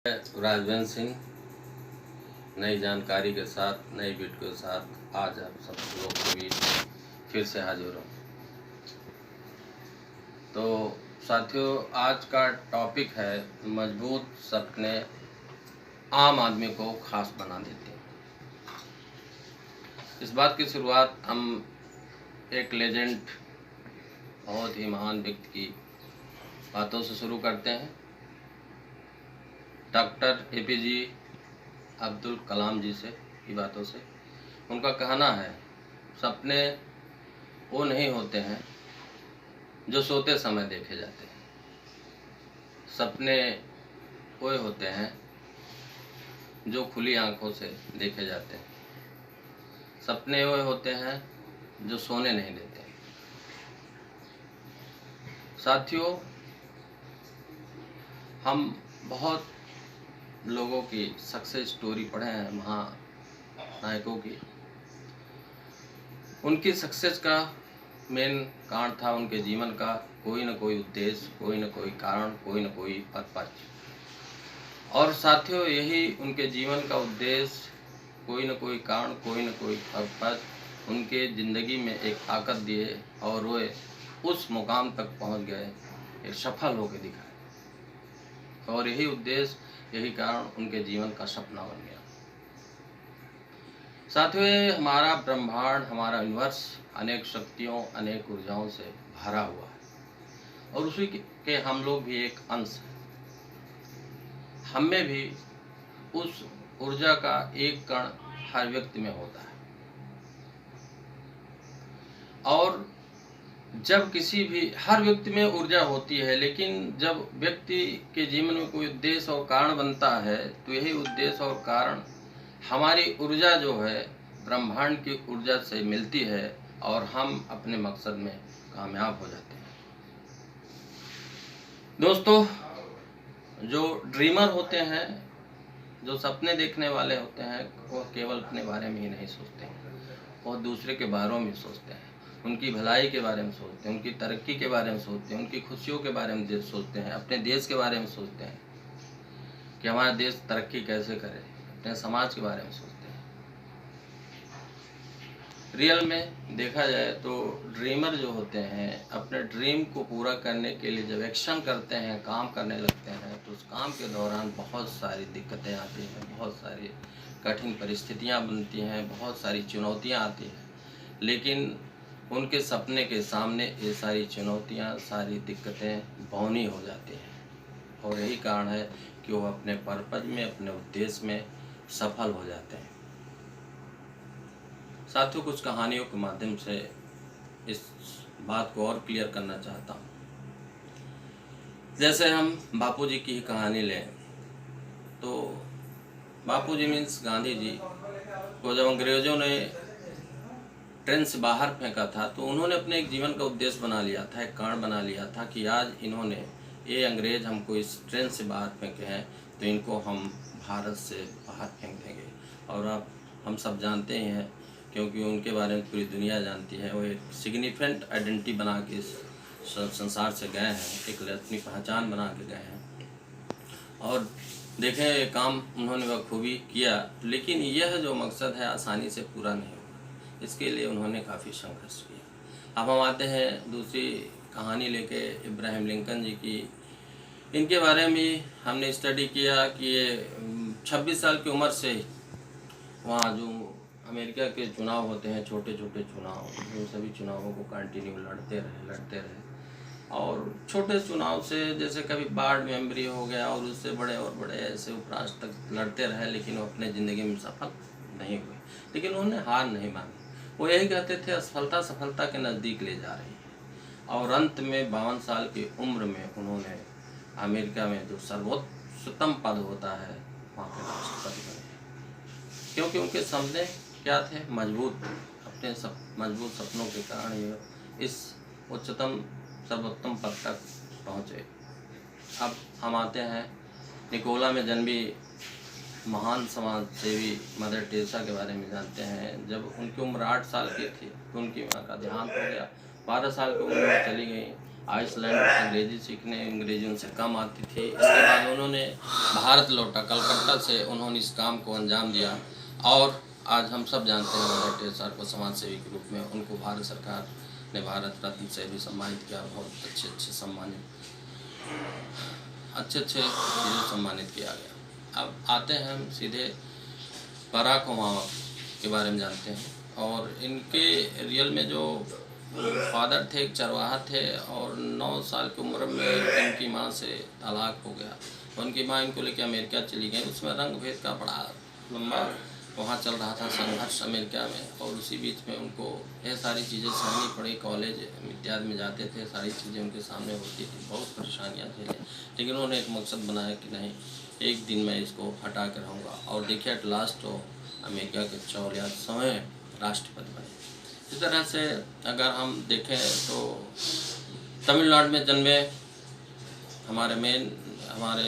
राजवंश सिंह नई जानकारी के साथ नई वीडियो के साथ आज आप सब लोग के बीच फिर से हाजिर हूँ। तो साथियों, आज का टॉपिक है मजबूत सपने आम आदमी को खास बना देते हैं। इस बात की शुरुआत हम एक लेजेंड, बहुत ही महान व्यक्ति की बातों से शुरू करते हैं। डॉक्टर APJ अब्दुल कलाम जी से की बातों से। उनका कहना है, सपने वो नहीं होते हैं जो सोते समय देखे जाते हैं, सपने वो होते हैं जो खुली आंखों से देखे जाते हैं, सपने वो होते हैं जो सोने नहीं देते। साथियों, हम बहुत लोगों की सक्सेस स्टोरी पढ़े हैं, महानायकों की। उनकी सक्सेस का मेन कारण था उनके जीवन का कोई न कोई उद्देश्य, कोई न कोई कारण, कोई न कोई पर्पज। और साथियों, यही उनके जीवन का उद्देश्य, कोई न कोई कारण, कोई न कोई पर्पज उनके ज़िंदगी में एक ताकत दिए और वे उस मुकाम तक पहुंच गए, एक सफल होकर दिखाए। और यही उद्देश्य, यही कारण उनके जीवन का सपना बन गया। साथियों, हमारा ब्रह्मांड, हमारा यूनिवर्स अनेक शक्तियों, अनेक ऊर्जाओं से भरा हुआ है और उसी के हम लोग भी एक अंश हैं। हम में भी उस ऊर्जा का एक कण हर व्यक्ति में होता है। और जब किसी भी हर व्यक्ति में ऊर्जा होती है, लेकिन जब व्यक्ति के जीवन में कोई उद्देश्य और कारण बनता है, तो यही उद्देश्य और कारण हमारी ऊर्जा जो है ब्रह्मांड की ऊर्जा से मिलती है और हम अपने मकसद में कामयाब हो जाते हैं। दोस्तों, जो ड्रीमर होते हैं, जो सपने देखने वाले होते हैं, वो केवल अपने बारे में ही नहीं सोचते हैं, वो दूसरे के बारे में सोचते हैं, उनकी भलाई के बारे में सोचते हैं, उनकी तरक्की के बारे में सोचते हैं, उनकी खुशियों के बारे में सोचते हैं, अपने देश के बारे में सोचते हैं कि हमारा देश तरक्की कैसे करे, अपने समाज के बारे में सोचते हैं। रियल में देखा जाए तो ड्रीमर जो होते हैं, अपने ड्रीम को पूरा करने के लिए जब एक्शन करते हैं, काम करने लगते हैं, तो उस काम के दौरान बहुत सारी दिक्कतें आती हैं, बहुत सारी कठिन परिस्थितियां बनती हैं, बहुत सारी चुनौतियां आती हैं। लेकिन उनके सपने के सामने ये सारी चुनौतियां, सारी दिक्कतें बौनी हो जाती हैं और यही कारण है कि वो अपने पर्पज में, अपने उद्देश्य में सफल हो जाते हैं। साथियों, कुछ कहानियों के माध्यम से इस बात को और क्लियर करना चाहता हूँ। जैसे हम बापूजी की ही कहानी लें, तो बापूजी मीन्स गांधी जी को जब अंग्रेज़ों ने ट्रेन से बाहर फेंका था, तो उन्होंने अपने एक जीवन का उद्देश्य बना लिया था, एक कारण बना लिया था कि आज इन्होंने, ये अंग्रेज़ हमको इस ट्रेन से बाहर फेंके हैं, तो इनको हम भारत से बाहर फेंक देंगे। और अब हम सब जानते ही हैं, क्योंकि उनके बारे में पूरी दुनिया जानती है। वो एक सिग्निफिकेंट आइडेंटिटी बना के इस संसार से गए हैं, एक अपनी पहचान बना के गए हैं और देखें ये काम उन्होंने बखूबी किया। लेकिन यह जो मकसद है आसानी से पूरा नहीं हुआ, इसके लिए उन्होंने काफ़ी संघर्ष किया। अब हम आते हैं दूसरी कहानी लेके इब्राहिम लिंकन जी की। इनके बारे में हमने स्टडी किया कि ये 26 साल की उम्र से वहाँ जो अमेरिका के चुनाव होते हैं, छोटे छोटे चुनाव, उन सभी चुनावों को कंटिन्यू लड़ते रहे और छोटे चुनाव से जैसे कभी वार्ड मेंबरी हो गया और उससे बड़े और बड़े ऐसे उपराष्ट्र तक लड़ते रहे, लेकिन वो अपने ज़िंदगी में सफल नहीं हुए। लेकिन उन्होंने हार नहीं मानी। वो यही कहते थे, असफलता सफलता के नज़दीक ले जा रही है। और अंत में 52 साल की उम्र में उन्होंने अमेरिका में जो सर्वोच्चतम पद होता है, वहाँ के राष्ट्रपति बने, क्योंकि उनके सपने क्या थे? मजबूत। अपने मजबूत सपनों के कारण ये इस उच्चतम सर्वोत्तम पद तक पहुँचे। अब हम आते हैं निकोला में जन्मी महान समाज सेवी मदर टेरेसा के बारे में जानते हैं। जब उनकी उम्र 8 साल की थी तो उनकी माँ का देहांत हो गया। 12 साल की उम्र में चली गई। आइसलैंड अंग्रेज़ी सीखने, अंग्रेज़ी उनसे कम आती थी। इसके बाद उन्होंने भारत लौटा, कलकत्ता से उन्होंने इस काम को अंजाम दिया और आज हम सब जानते हैं मदर टेरेसा को समाज सेवी के रूप में। उनको भारत सरकार ने भारत रत्न से भी सम्मानित किया, बहुत अच्छे चीज़ों सम्मानित किया गया। अब आते हैं हम सीधे बराक ओबामा के बारे में जानते हैं। और इनके रियल में जो फादर थे एक चरवाहा थे और 9 साल की उम्र में इनकी माँ से तलाक हो गया। उनकी माँ इनको लेकर अमेरिका चली गई। उसमें रंग भेद का बड़ा लंबा वहाँ चल रहा था संघर्ष अमेरिका में, और उसी बीच में उनको ये सारी चीज़ें सहनी पड़ी। कॉलेज इत्यादि में जाते थे, सारी चीज़ें उनके सामने होती थी, बहुत परेशानियाँ थी, लेकिन उन्होंने एक मकसद बनाया कि नहीं, एक दिन मैं इसको हटा कर रहूँगा। और देखिए एट लास्ट वो अमेरिका के 84वें राष्ट्रपति बने। इस तरह से अगर हम देखें तो तमिलनाडु में जन्मे हमारे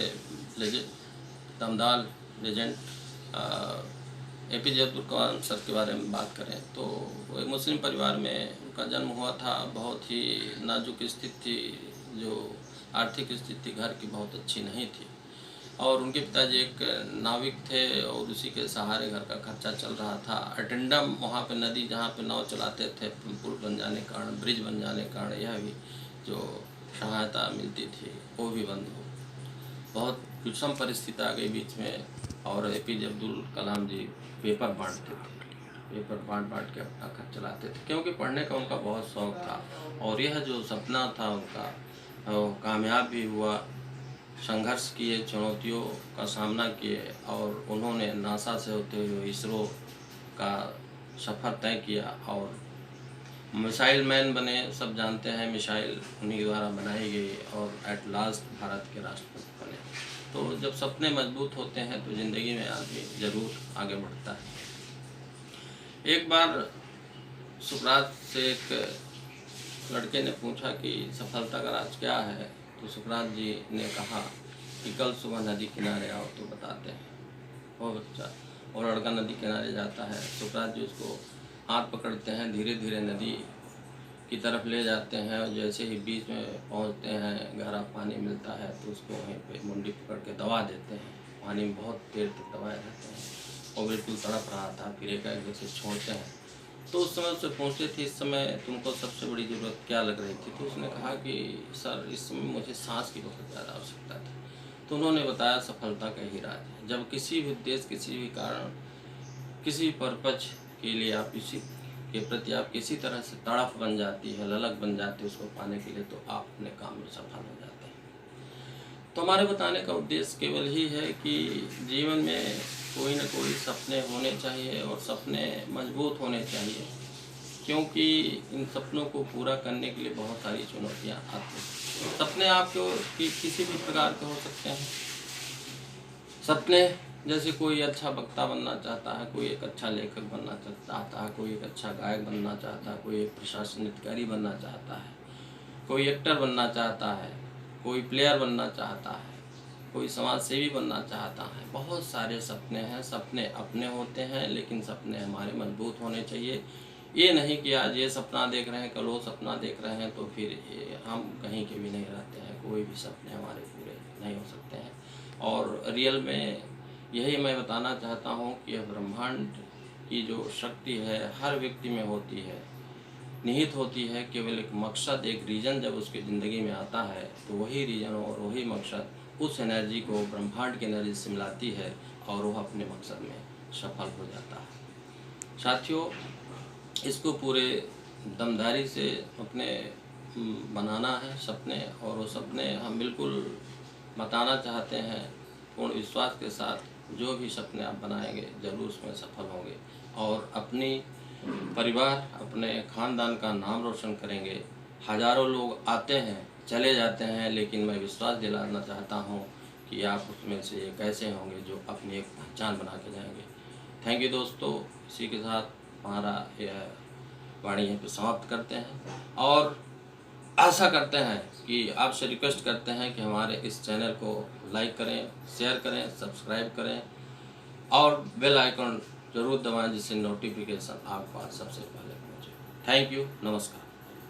दमदार legend APJ Abdul Kalam sir के बारे में बात करें तो वो एक मुस्लिम परिवार में उनका जन्म हुआ था। बहुत ही नाजुक स्थिति थी, जो आर्थिक स्थिति घर की बहुत अच्छी नहीं थी, और उनके पिताजी एक नाविक थे और उसी के सहारे घर का खर्चा चल रहा था। अटेंडम वहाँ पे नदी जहाँ पे नाव चलाते थे, पुल बन जाने के कारण, ब्रिज बन जाने के कारण यह भी जो सहायता मिलती थी वो भी बंद हो, बहुत विषम परिस्थिति आ गई बीच में। और APJ अब्दुल कलाम जी पेपर बांटते थे, पेपर बांट के अपना खर्च चलाते थे, क्योंकि पढ़ने का उनका बहुत शौक़ था और यह जो सपना था उनका वो कामयाब भी हुआ। संघर्ष किए, चुनौतियों का सामना किए और उन्होंने नासा से होते हुए इसरो का सफ़र तय किया और मिसाइल मैन बने। सब जानते हैं मिसाइल उन्हीं द्वारा बनाई गई और एट लास्ट भारत के राष्ट्रपति बने। तो जब सपने मजबूत होते हैं तो ज़िंदगी में आदमी ज़रूर आगे बढ़ता है। एक बार सुकरात से एक लड़के ने पूछा कि सफलता का राज क्या है, तो सुकरात जी ने कहा कि कल सुबह नदी किनारे आओ तो बताते हैं। वो बच्चा और लड़का नदी किनारे जाता है। सुकरात जी उसको हाथ पकड़ते हैं, धीरे धीरे नदी की तरफ ले जाते हैं और जैसे ही बीच में पहुंचते हैं, गहरा पानी मिलता है तो उसको वहीं पे मुंडी पकड़ के दबा देते हैं। पानी में बहुत देर तक दबाए रहते हैं और बिल्कुल तड़प रहा था। फिर एक जैसे छोड़ते हैं तो उस समय उससे पूछते थे इस समय तुमको सबसे बड़ी ज़रूरत क्या लग रही थी, तो उसने कहा कि सर इस समय मुझे सांस की बहुत ज़्यादा आवश्यकता थी। तो उन्होंने बताया सफलता का ही राज है, जब किसी भी उद्देश्य, किसी भी कारण, किसी पर्पज के लिए आप इसी के प्रति आप किसी तरह से तड़प बन जाती है, ललक बन जाती है उसको पाने के लिए, तो आप अपने काम में सफल हो जाते हैं। तो हमारे बताने का उद्देश्य केवल ही है कि जीवन में कोई न कोई सपने होने चाहिए और सपने मजबूत होने चाहिए, क्योंकि इन सपनों को पूरा करने के लिए बहुत सारी चुनौतियाँ आती हैं। सपने आपको किसी भी प्रकार के हो सकते हैं। सपने जैसे कोई अच्छा वक्ता बनना चाहता है, कोई एक अच्छा लेखक बनना चाहता है, कोई एक अच्छा गायक बनना चाहता है, कोई एक प्रशासन अधिकारी बनना चाहता है, कोई एक्टर बनना चाहता है, कोई प्लेयर बनना चाहता है, कोई समाज सेवी बनना चाहता है। बहुत सारे सपने हैं, सपने अपने होते हैं, लेकिन सपने हमारे मजबूत होने चाहिए। ये नहीं कि आज ये सपना देख रहे हैं, कल वो सपना देख रहे हैं तो फिर हम कहीं के भी नहीं रहते हैं। कोई भी सपने हमारे पूरे नहीं हो सकते हैं। और रियल में यही मैं बताना चाहता हूँ कि यह ब्रह्मांड की जो शक्ति है हर व्यक्ति में होती है, निहित होती है। केवल एक मकसद, एक रीज़न जब उसकी ज़िंदगी में आता है तो वही रीज़न और वही मकसद उस एनर्जी को ब्रह्मांड की एनर्जी से मिलाती है और वह अपने मकसद में सफल हो जाता है। साथियों, इसको पूरे दमदारी से अपने बनाना है सपने, और वो सपने हम बिल्कुल बताना चाहते हैं पूर्ण विश्वास के साथ। जो भी सपने आप बनाएंगे ज़रूर उसमें सफल होंगे और अपनी परिवार, अपने ख़ानदान का नाम रोशन करेंगे। हज़ारों लोग आते हैं, चले जाते हैं, लेकिन मैं विश्वास दिलाना चाहता हूँ कि आप उसमें से एक ऐसे होंगे जो अपनी एक पहचान बना के जाएंगे। थैंक यू दोस्तों। इसी के साथ हमारा यह वाणी यहीं पर समाप्त करते हैं और आशा करते हैं कि आपसे रिक्वेस्ट करते हैं कि हमारे इस चैनल को लाइक करें, शेयर करें, सब्सक्राइब करें और बेल आइकन ज़रूर दबाएं, जिससे नोटिफिकेशन आपके पास सबसे पहले पहुंचे। थैंक यू, नमस्कार।